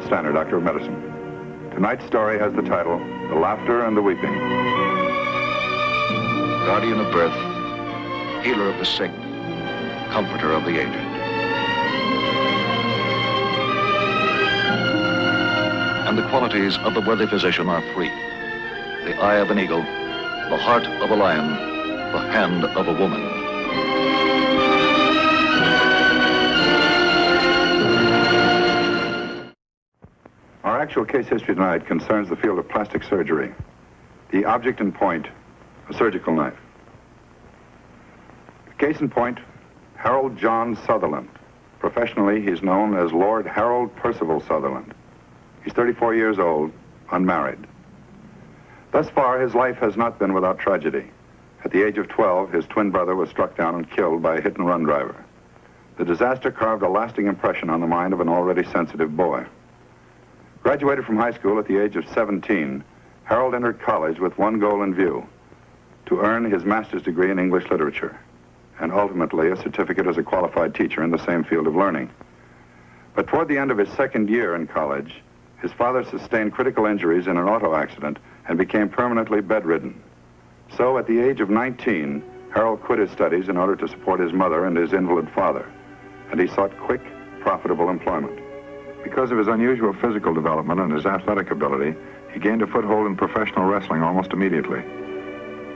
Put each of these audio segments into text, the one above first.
Steiner, Doctor of Medicine. Tonight's story has the title, The Laughter and the Weeping. Guardian of birth, healer of the sick, comforter of the aged. And the qualities of the worthy physician are three: the eye of an eagle, the heart of a lion, the hand of a woman. Our actual case history tonight concerns the field of plastic surgery. The object in point, a surgical knife. The case in point, Harold John Sutherland. Professionally, he's known as Lord Harold Percival Sutherland. He's 34 years old, unmarried. Thus far, his life has not been without tragedy. At the age of 12, his twin brother was struck down and killed by a hit-and-run driver. The disaster carved a lasting impression on the mind of an already sensitive boy. Graduated from high school at the age of 17, Harold entered college with one goal in view: to earn his master's degree in English literature, and ultimately a certificate as a qualified teacher in the same field of learning. But toward the end of his second year in college, his father sustained critical injuries in an auto accident and became permanently bedridden. So at the age of 19, Harold quit his studies in order to support his mother and his invalid father, and he sought quick, profitable employment. Because of his unusual physical development and his athletic ability, he gained a foothold in professional wrestling almost immediately.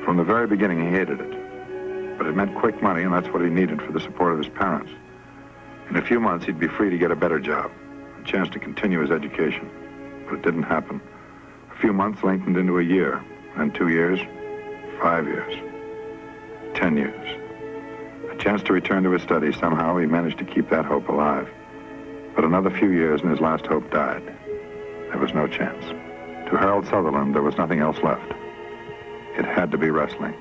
From the very beginning, he hated it. But it meant quick money, and that's what he needed for the support of his parents. In a few months, he'd be free to get a better job, a chance to continue his education. But it didn't happen. A few months lengthened into a year, and 2 years, 5 years, 10 years. A chance to return to his studies. Somehow he managed to keep that hope alive. But another few years and his last hope died. There was no chance. To Harold Sutherland, there was nothing else left. It had to be wrestling.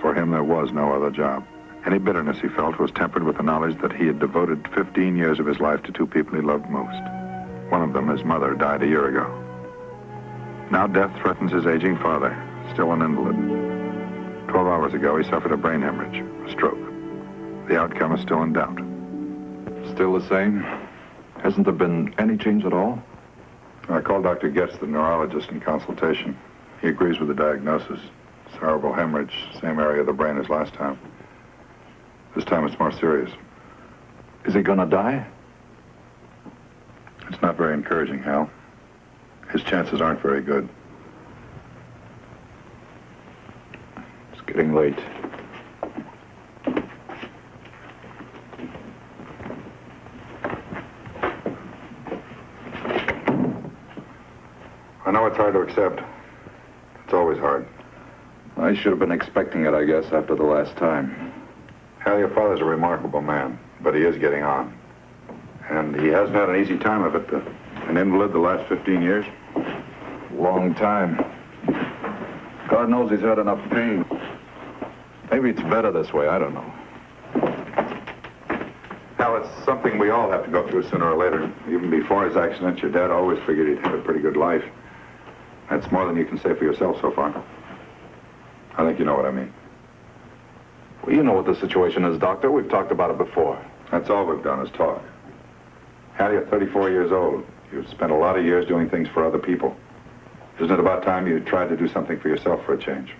For him, there was no other job. Any bitterness he felt was tempered with the knowledge that he had devoted 15 years of his life to two people he loved most. One of them, his mother, died a year ago. Now death threatens his aging father, still an invalid. 12 hours ago, he suffered a brain hemorrhage, a stroke. The outcome is still in doubt. Still the same? Hasn't there been any change at all? I called Dr. Getz, the neurologist, in consultation. He agrees with the diagnosis. Cerebral hemorrhage, same area of the brain as last time. This time it's more serious. Is he gonna die? It's not very encouraging, Hal. His chances aren't very good. It's getting late. I know it's hard to accept. It's always hard. I should have been expecting it, I guess, after the last time. Hal, your father's a remarkable man, but he is getting on. And he hasn't had an easy time of it. An invalid the last 15 years. Long time. God knows he's had enough pain. Maybe it's better this way, I don't know. Hal, it's something we all have to go through sooner or later. Even before his accident, your dad always figured he'd have a pretty good life. That's more than you can say for yourself so far. I think you know what I mean. Well, you know what the situation is, Doctor. We've talked about it before. That's all we've done is talk. Hal, you're 34 years old. You've spent a lot of years doing things for other people. Isn't it about time you tried to do something for yourself for a change?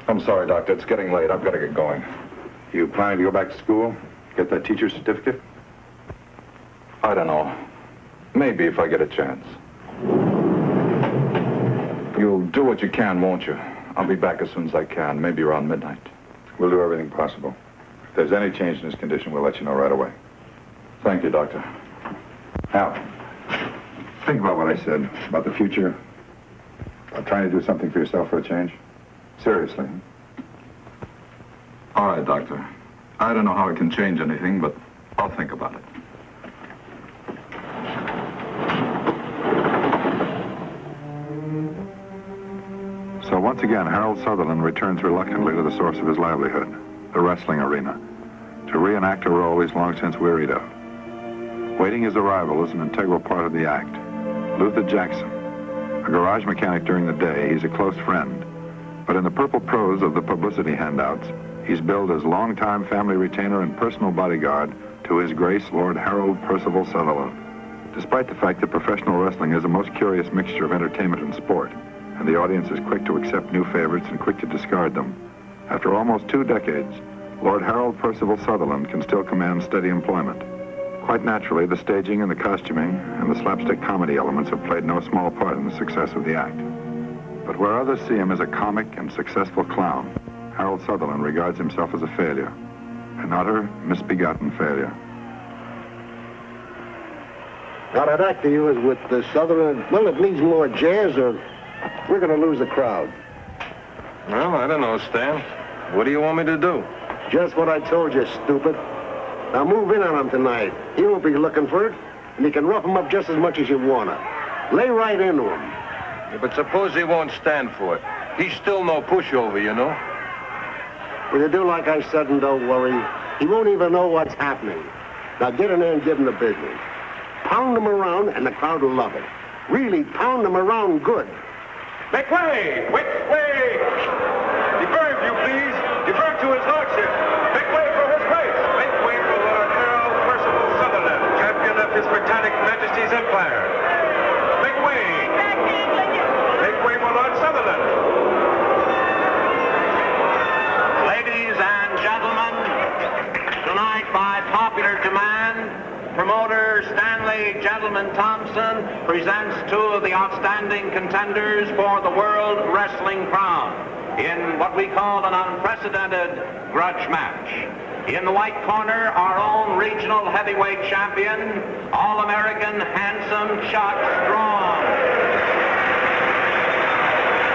I'm sorry, Doctor. It's getting late. I've got to get going. You planning to go back to school? Get that teacher's certificate? I don't know. Maybe if I get a chance. You'll do what you can, won't you? I'll be back as soon as I can, maybe around midnight. We'll do everything possible. If there's any change in his condition, we'll let you know right away. Thank you, Doctor. Hal, think about what I said about the future, about trying to do something for yourself for a change. Seriously. All right, Doctor. I don't know how it can change anything, but I'll think about it. So once again, Harold Sutherland returns reluctantly to the source of his livelihood, the wrestling arena, to reenact a role he's long since wearied of. Waiting his arrival is an integral part of the act. Luther Jackson, a garage mechanic during the day, he's a close friend. But in the purple prose of the publicity handouts, he's billed as longtime family retainer and personal bodyguard to His Grace Lord Harold Percival Sutherland. Despite the fact that professional wrestling is a most curious mixture of entertainment and sport, and the audience is quick to accept new favorites and quick to discard them, after almost 2 decades, Lord Harold Percival Sutherland can still command steady employment. Quite naturally, the staging and the costuming and the slapstick comedy elements have played no small part in the success of the act. But where others see him as a comic and successful clown, Harold Sutherland regards himself as a failure, an utter, misbegotten failure. Now, that act of yours with the Sutherland, well, it needs more jazz or we're going to lose the crowd. Well, I don't know, Stan. What do you want me to do? Just what I told you, stupid. Now move in on him tonight. He won't be looking for it, and you can rough him up just as much as you want to. Lay right into him. Yeah, but suppose he won't stand for it. He's still no pushover, you know? Well, you do like I said and don't worry. He won't even know what's happening. Now get in there and give him the business. Pound him around, and the crowd will love it. Really pound him around good. Make way! Make way! Defer, if you please. Defer to his lordship. Make way for his grace. Make way for Lord Harold Percival Sutherland, champion of His Britannic Majesty's Empire. Make way! Make way for Lord Sutherland. Ladies and gentlemen, tonight by popular demand, promoter Stanley Gentleman Thompson presents 2 of the outstanding contenders for the World Wrestling Crown in what we call an unprecedented grudge match. In the white corner, our own regional heavyweight champion, All-American handsome Chuck Strong.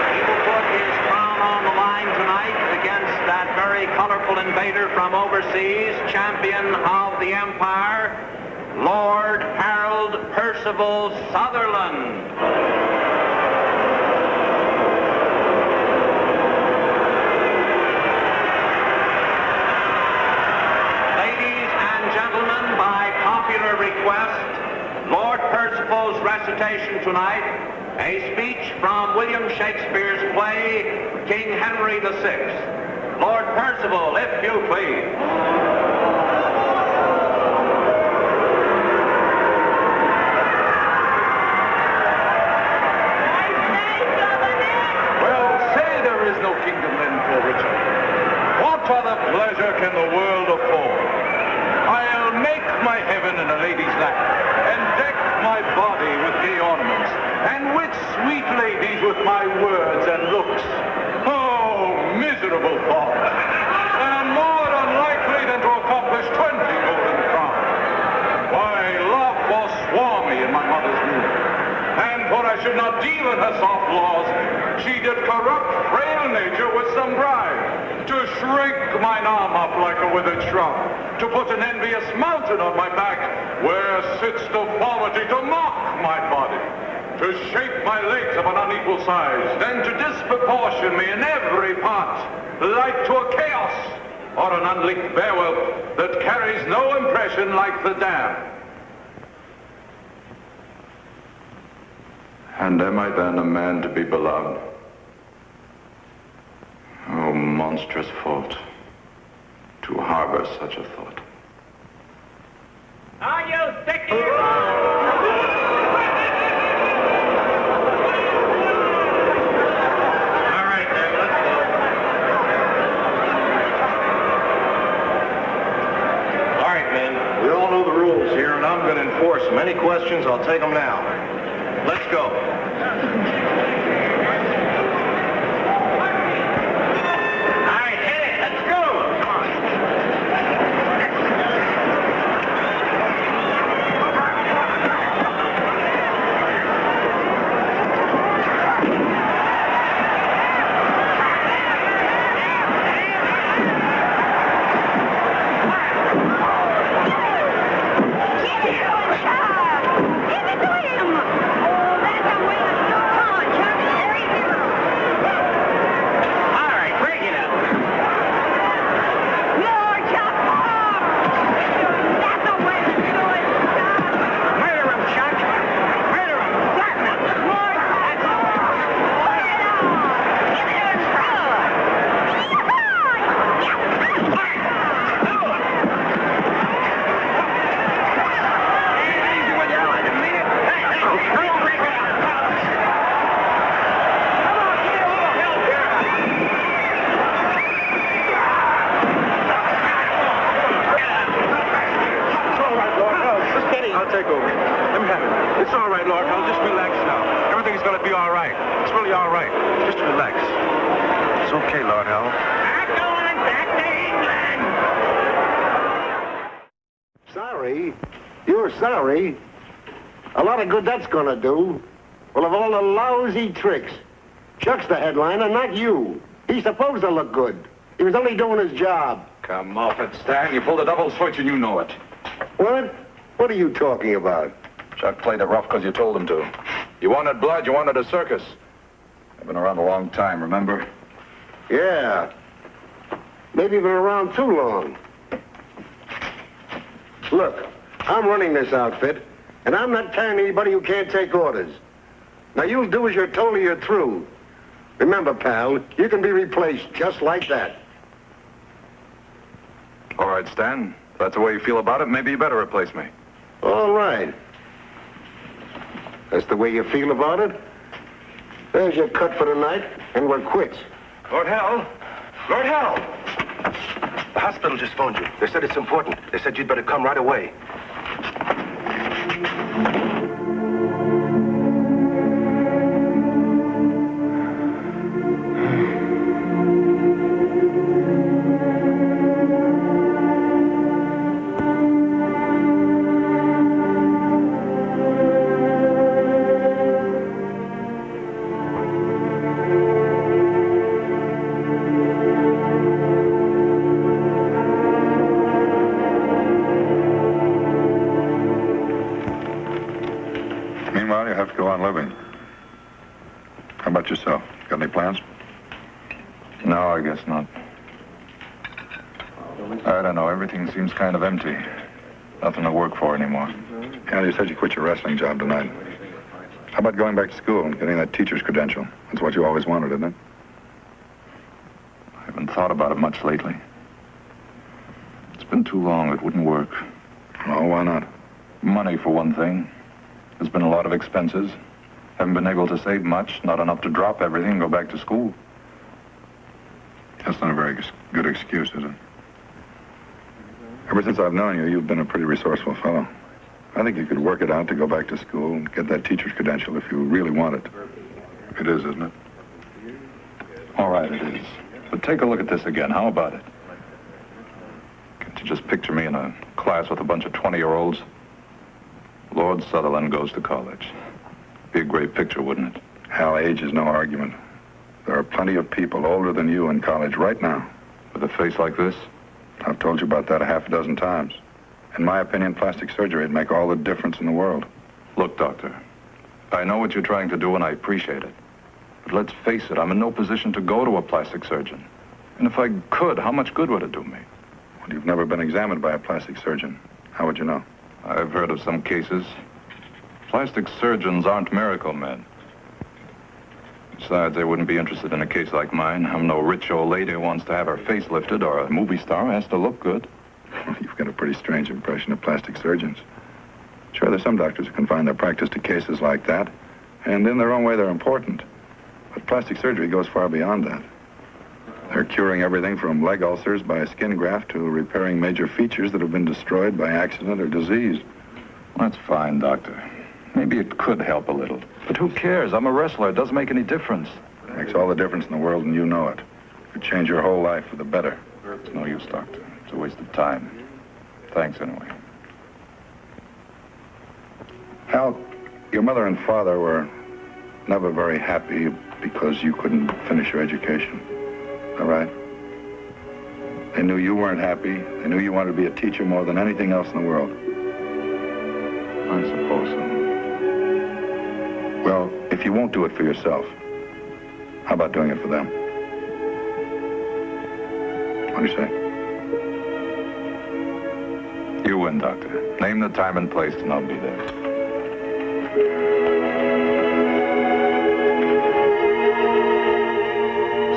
He will put his crown on the line tonight against that very colorful invader from overseas, champion of the Empire, Lord Harold Percival Sutherland. Ladies and gentlemen, by popular request, Lord Percival's recitation tonight, a speech from William Shakespeare's play, King Henry VI. Lord Percival, if you please. No kingdom then for Richard. What other pleasure can the world afford? I'll make my heaven in a lady's lap, and deck my body with gay ornaments, and wit sweet ladies with my words and looks. Oh, miserable thought! And more unlikely than to accomplish 20 golden crowns. Why, love forswore me in my mother's womb. And for I should not deal in her soft laws, she did corrupt frail nature with some bribe, to shrink mine arm up like a withered shrub, to put an envious mountain on my back, where sits deformity to mock my body, to shape my legs of an unequal size, then to disproportion me in every part, like to a chaos, or an unlicked beowulf that carries no impression like the dam. And am I then a man to be beloved? Oh, monstrous fault, to harbor such a thought. Are you sick of your... All right, then, let's go. All right, men, we all know the rules here, and I'm going to enforce them. Any questions, I'll take them now. Let's go. All right, hit it. Let's go. Come on. Give it to him! Oh, that's a way of okay, Lord Howell. I'm going back to England. Sorry? You're sorry? A lot of good that's gonna do. Well, of all the lousy tricks, Chuck's the headliner, not you. He's supposed to look good. He was only doing his job. Come off it, Stan. You pulled a double switch and you know it. What? What are you talking about? Chuck played it rough because you told him to. You wanted blood, you wanted a circus. I've been around a long time, remember? Yeah. Maybe you've been around too long. Look, I'm running this outfit, and I'm not carrying anybody who can't take orders. Now, you'll do as you're told or you're through. Remember, pal, you can be replaced just like that. All right, Stan. If that's the way you feel about it, maybe you better replace me. All right. That's the way you feel about it? There's your cut for the night, and we're quits. Lord Howell! Lord Howell! The hospital just phoned you. They said it's important. They said you'd better come right away. Meanwhile, you have to go on living. How about yourself? Got any plans? No, I guess not. I don't know. Everything seems kind of empty. Nothing to work for anymore. Yeah, you said you quit your wrestling job tonight. How about going back to school and getting that teacher's credential? That's what you always wanted, isn't it? I haven't thought about it much lately. It's been too long. It wouldn't work. Oh, why not? Money, for one thing. There's been a lot of expenses. Haven't been able to save much. Not enough to drop everything and go back to school. That's not a very good excuse, is it? Ever since I've known you, you've been a pretty resourceful fellow. I think you could work it out to go back to school and get that teacher's credential if you really want it. It is, isn't it? All right, it is. But take a look at this again. How about it? Can't you just picture me in a class with a bunch of 20-year-olds? Lord Sutherland goes to college. Be a great picture, wouldn't it? Hal, age is no argument. There are plenty of people older than you in college right now. With a face like this? I've told you about that a half a dozen times. In my opinion, plastic surgery would make all the difference in the world. Look, Doctor, I know what you're trying to do, and I appreciate it. But let's face it, I'm in no position to go to a plastic surgeon. And if I could, how much good would it do me? Well, you've never been examined by a plastic surgeon. How would you know? I've heard of some cases. Plastic surgeons aren't miracle men. Besides, they wouldn't be interested in a case like mine. I'm no rich old lady who wants to have her face lifted or a movie star who has to look good. Well, you've got a pretty strange impression of plastic surgeons. Sure, there's some doctors who confine their practice to cases like that, and in their own way, they're important. But plastic surgery goes far beyond that. They're curing everything from leg ulcers by a skin graft to repairing major features that have been destroyed by accident or disease. That's fine, Doctor. Maybe it could help a little. But who cares? I'm a wrestler. It doesn't make any difference. It makes all the difference in the world, and you know it. It could change your whole life for the better. It's no use, Doctor. It's a waste of time. Thanks, anyway. Hal, your mother and father were never very happy because you couldn't finish your education. All right? They knew you weren't happy. They knew you wanted to be a teacher more than anything else in the world. I suppose so. Well, if you won't do it for yourself, how about doing it for them? What do you say? You win, Doctor. Name the time and place, and I'll be there.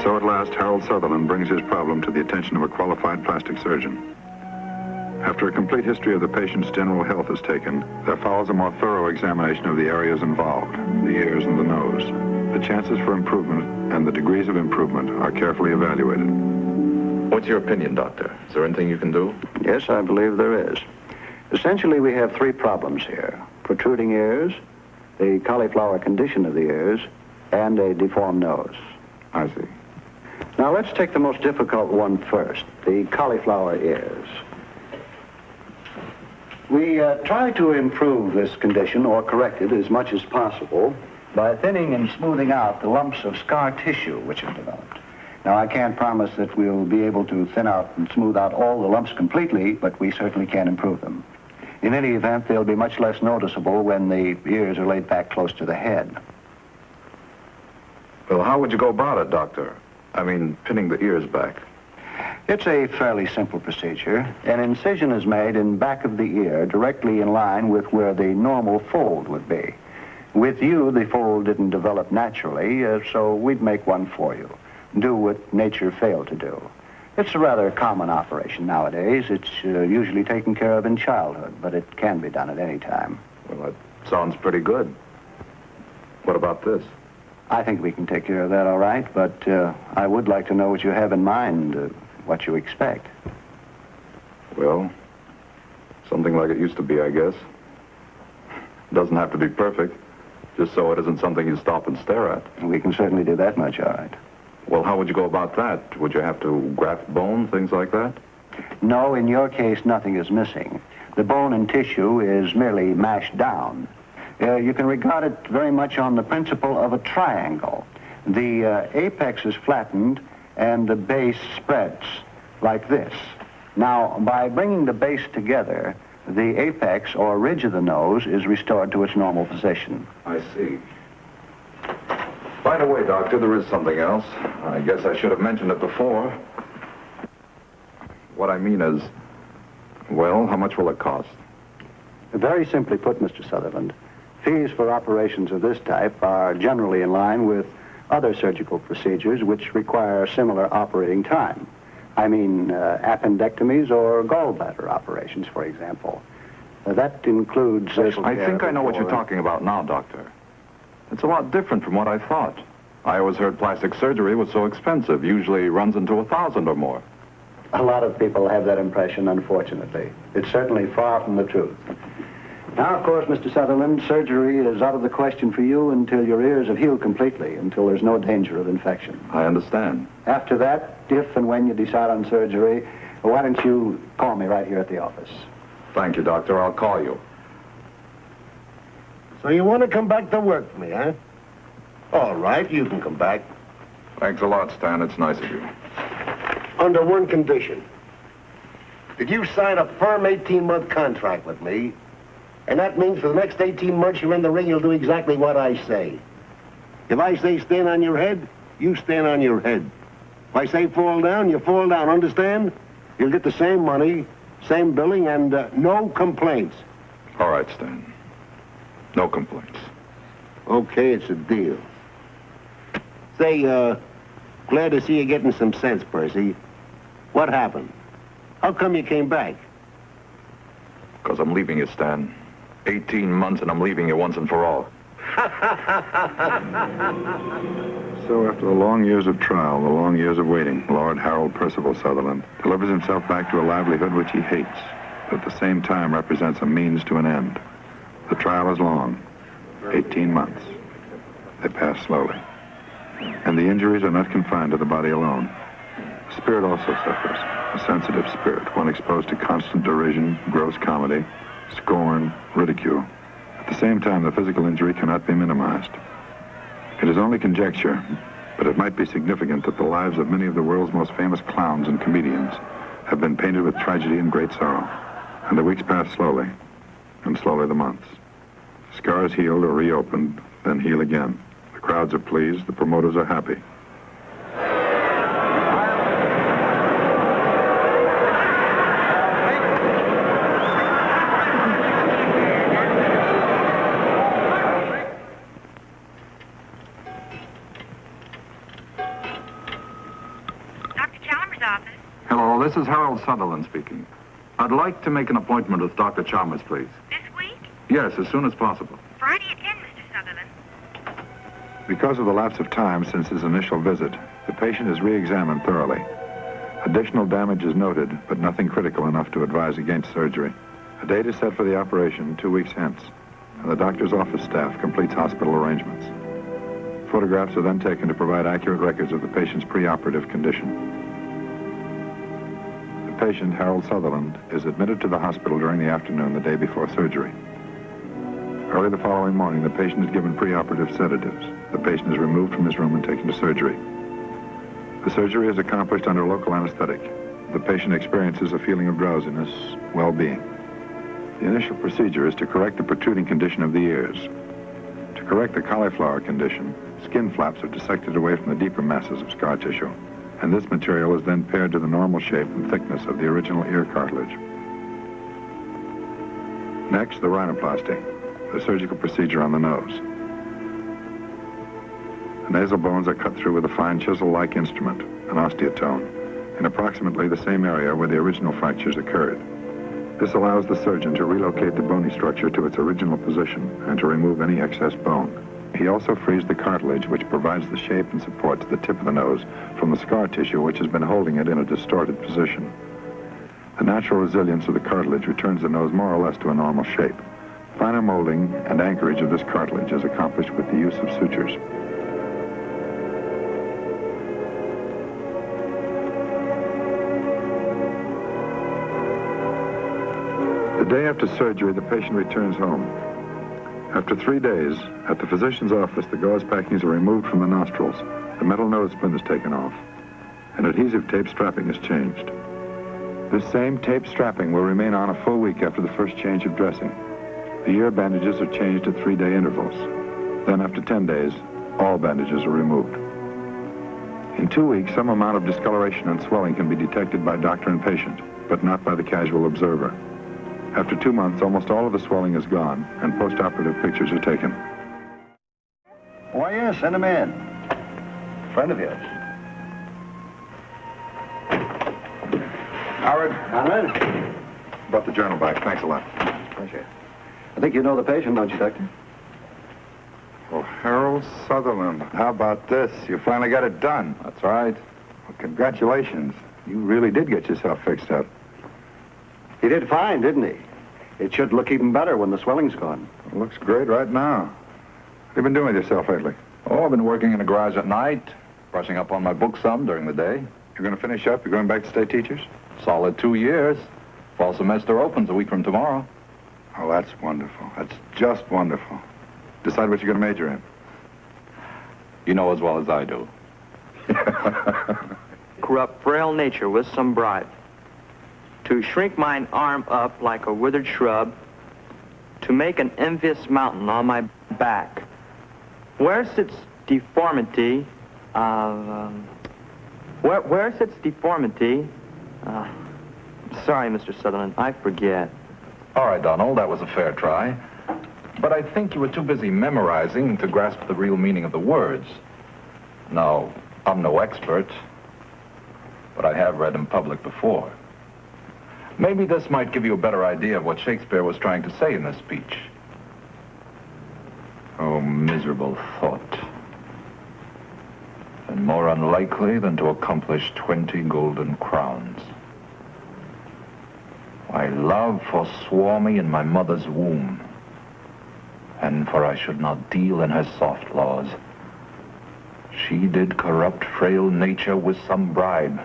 So at last, Harold Sutherland brings his problem to the attention of a qualified plastic surgeon. After a complete history of the patient's general health is taken, there follows a more thorough examination of the areas involved, the ears and the nose. The chances for improvement and the degrees of improvement are carefully evaluated. What's your opinion, Doctor? Is there anything you can do? Yes, I believe there is. Essentially, we have three problems here: protruding ears, the cauliflower condition of the ears, and a deformed nose. I see. Now, let's take the most difficult one first, the cauliflower ears. We try to improve this condition or correct it as much as possible by thinning and smoothing out the lumps of scar tissue which have developed. Now, I can't promise that we'll be able to thin out and smooth out all the lumps completely, but we certainly can improve them. In any event, they'll be much less noticeable when the ears are laid back close to the head. Well, how would you go about it, Doctor? I mean, pinning the ears back. It's a fairly simple procedure. An incision is made in back of the ear, directly in line with where the normal fold would be. With you, the fold didn't develop naturally, so we'd make one for you. Do what nature failed to do. It's a rather common operation nowadays. It's usually taken care of in childhood, but it can be done at any time. Well, that sounds pretty good. What about this? I think we can take care of that all right, but I would like to know what you have in mind, what you expect. Well, something like it used to be, I guess. Doesn't have to be perfect, just so it isn't something you stop and stare at. We can certainly do that much, all right. Well, how would you go about that? Would you have to graft bone, things like that? No, in your case, nothing is missing. The bone and tissue is merely mashed down. You can regard it very much on the principle of a triangle. The apex is flattened and the base spreads like this. Now, by bringing the base together, the apex or ridge of the nose is restored to its normal position. I see. By the way, Doctor, there is something else. I guess I should have mentioned it before. What I mean is, well, how much will it cost? Very simply put, Mr. Sutherland, fees for operations of this type are generally in line with other surgical procedures which require similar operating time. I mean, appendectomies or gallbladder operations, for example. That includes special I care think I know what before- you're talking about now, Doctor. It's a lot different from what I thought. I always heard plastic surgery was so expensive, usually runs into $1,000 or more. A lot of people have that impression, unfortunately. It's certainly far from the truth. Now, of course, Mr. Sutherland, surgery is out of the question for you until your ears have healed completely, until there's no danger of infection. I understand. After that, if and when you decide on surgery, why don't you call me right here at the office? Thank you, Doctor. I'll call you. So you want to come back to work for me, huh? All right, you can come back. Thanks a lot, Stan. It's nice of you. Under one condition. Did you sign a firm 18-month contract with me? And that means for the next 18 months you're in the ring, you'll do exactly what I say. If I say stand on your head, you stand on your head. If I say fall down, you fall down, understand? You'll get the same money, same billing, and no complaints. All right, Stan. No complaints. Okay, it's a deal. Say, glad to see you getting some sense, Percy. What happened? How come you came back? Because I'm leaving you, Stan. 18 months and I'm leaving you once and for all. So after the long years of trial, the long years of waiting, Lord Harold Percival Sutherland delivers himself back to a livelihood which he hates, but at the same time represents a means to an end. The trial is long, 18 months. They pass slowly. And the injuries are not confined to the body alone. The spirit also suffers, a sensitive spirit, one exposed to constant derision, gross comedy, scorn, ridicule. At the same time, the physical injury cannot be minimized. It is only conjecture, but it might be significant that the lives of many of the world's most famous clowns and comedians have been painted with tragedy and great sorrow. And the weeks pass slowly, and slowly the months. Scars healed or reopened, then heal again. The crowds are pleased, the promoters are happy. Hello, this is Harold Sutherland speaking. I'd like to make an appointment with Dr. Chalmers, please. This week? Yes, as soon as possible. Friday at 10, Mr. Sutherland. Because of the lapse of time since his initial visit, the patient is re-examined thoroughly. Additional damage is noted, but nothing critical enough to advise against surgery. A date is set for the operation 2 weeks hence, and the doctor's office staff completes hospital arrangements. Photographs are then taken to provide accurate records of the patient's preoperative condition. The patient, Harold Sutherland, is admitted to the hospital during the afternoon the day before surgery. Early the following morning, the patient is given preoperative sedatives. The patient is removed from his room and taken to surgery. The surgery is accomplished under local anesthetic. The patient experiences a feeling of drowsiness, well-being. The initial procedure is to correct the protruding condition of the ears. To correct the cauliflower condition, skin flaps are dissected away from the deeper masses of scar tissue, and this material is then paired to the normal shape and thickness of the original ear cartilage. Next, the rhinoplasty, the surgical procedure on the nose. The nasal bones are cut through with a fine chisel-like instrument, an osteotome, in approximately the same area where the original fractures occurred. This allows the surgeon to relocate the bony structure to its original position and to remove any excess bone. He also frees the cartilage, which provides the shape and support to the tip of the nose from the scar tissue which has been holding it in a distorted position. The natural resilience of the cartilage returns the nose more or less to a normal shape. Finer molding and anchorage of this cartilage is accomplished with the use of sutures. The day after surgery, the patient returns home. After 3 days, at the physician's office, the gauze packings are removed from the nostrils, the metal nose splint is taken off, and adhesive tape strapping is changed. This same tape strapping will remain on a full week after the first change of dressing. The ear bandages are changed at 3-day intervals. Then after 10 days, all bandages are removed. In 2 weeks, some amount of discoloration and swelling can be detected by doctor and patient, but not by the casual observer. After 2 months, almost all of the swelling is gone, and post-operative pictures are taken. Why, yes, send him in. Friend of yours. Howard? Conrad? Brought the journal back. Thanks a lot. Pleasure. I think you know the patient, don't you, Doctor? Oh, Harold Sutherland. How about this? You finally got it done. That's right. Well, congratulations. You really did get yourself fixed up. He did fine, didn't he? It should look even better when the swelling's gone. It looks great right now. What have you been doing with yourself lately? Oh, I've been working in the garage at night, brushing up on my books some during the day. You're going to finish up? You're going back to state teachers? Solid 2 years. Fall semester opens a week from tomorrow. Oh, that's wonderful. That's just wonderful. Decide what you're going to major in. You know as well as I do. Corrupt frail nature with some bribe. To shrink mine arm up like a withered shrub, to make an envious mountain on my back. Where sits deformity where sits deformity? Sorry, Mr. Sutherland, I forget. All right, Donald, that was a fair try. But I think you were too busy memorizing to grasp the real meaning of the words. Now, I'm no expert, but I have read in public before. Maybe this might give you a better idea of what Shakespeare was trying to say in this speech. Oh, miserable thought. And more unlikely than to accomplish 20 golden crowns. My love forswore me in my mother's womb, and for I should not deal in her soft laws, she did corrupt frail nature with some bribe,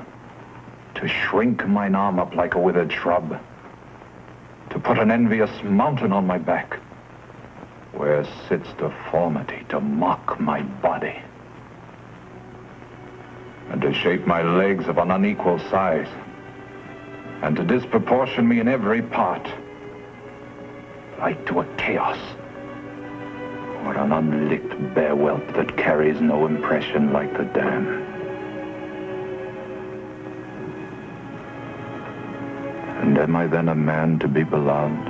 to shrink mine arm up like a withered shrub, to put an envious mountain on my back, where sits deformity to mock my body, and to shape my legs of an unequal size, and to disproportion me in every part, like to a chaos, or an unlicked bare whelp that carries no impression like the dam. And am I then a man to be beloved?